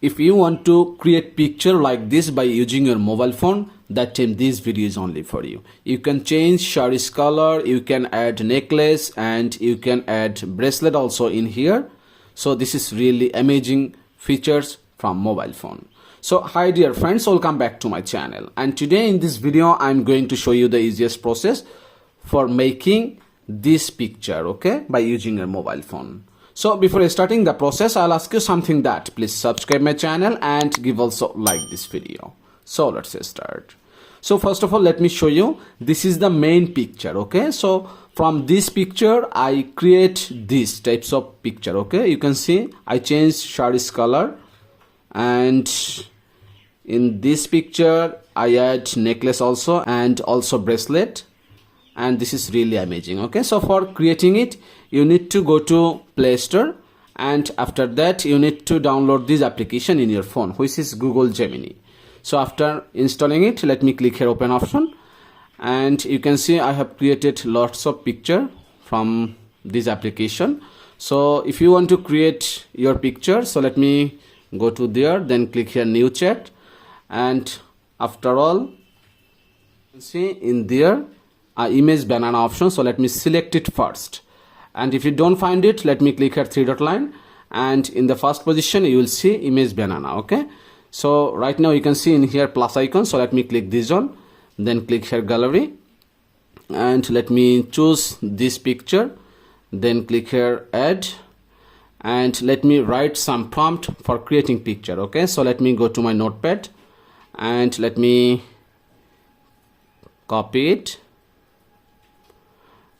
If you want to create picture like this by using your mobile phone, that time this video is only for you. You can change Saree's color, you can add necklace, and you can add bracelet also in here. So this is really amazing features from mobile phone. So hi dear friends, welcome back to my channel, and today in this video I'm going to show you the easiest process for making this picture, okay, by using your mobile phone. So before starting the process, I'll ask you something, that please subscribe my channel and give also like this video. So let's start. So first of all, let me show you, this is the main picture, okay. So from this picture I create these types of picture, okay. You can see I changed Saree's color, and in this picture I add necklace also and also bracelet, and this is really amazing, okay. So for creating it, you need to go to Play Store, and after that you need to download this application in your phone, which is Google Gemini. So after installing it, let me click here open option, and you can see I have created lots of picture from this application. So if you want to create your picture, so let me go to there, then click here new chat, and after all you can see in there image banana option. So let me select it first, and if you don't find it, let me click here three dot line, and in the first position you will see image banana, okay. So right now you can see in here plus icon, so let me click this one, then click here gallery, and let me choose this picture, then click here add, and let me write some prompt for creating picture, okay. So let me go to my notepad, and let me copy it,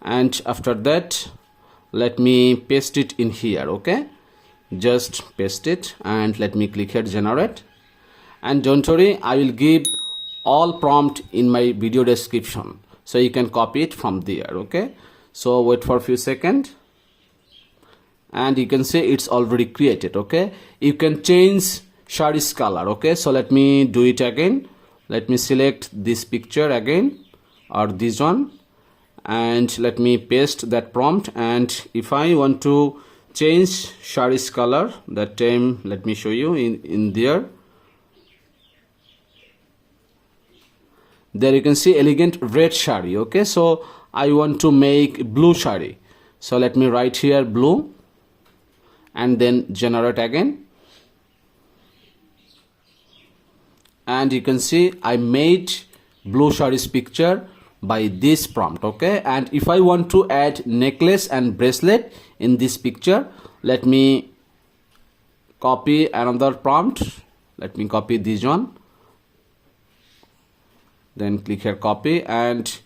and after that let me paste it in here, okay. Just paste it, and let me click here generate, and don't worry, I will give all prompt in my video description, so you can copy it from there, okay. So wait for a few seconds, and you can see it's already created, okay. You can change Saree's color, okay. So let me do it again. Let me select this picture again, or this one, and let me paste that prompt, and if I want to change Saree's color, that time let me show you in there you can see elegant red saree, okay. So I want to make blue saree, so let me write here blue, and then generate again, and you can see I made blue saree's picture by this prompt, okay. And if I want to add necklace and bracelet in this picture, let me copy another prompt. Let me copy this one, then click here copy, and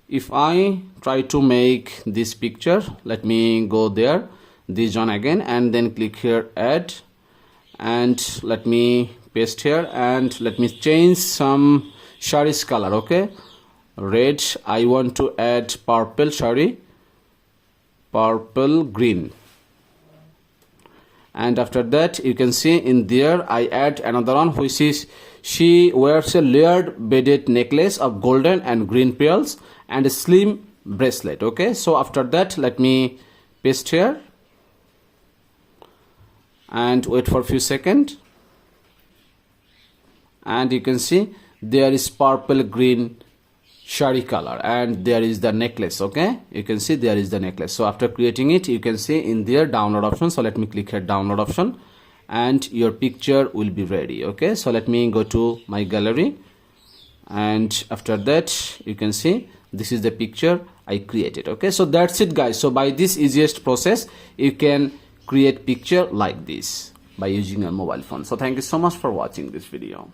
if I try to make this picture, let me go there, this one again, and then click here add, and let me paste here, and let me change some Saree's color, okay. Red, I want to add purple saree, purple green, and after that you can see in there I add another one, which is she wears a layered beaded necklace of golden and green pearls and a slim bracelet, okay. So after that let me paste here, and wait for a few seconds, and you can see there is purple green saree color, and there is the necklace, okay. You can see there is the necklace. So after creating it, you can see in there download option, so let me click here download option, and your picture will be ready, okay. So let me go to my gallery, and after that you can see this is the picture I created, okay. So that's it guys. So by this easiest process you can create picture like this by using a mobile phone. So thank you so much for watching this video.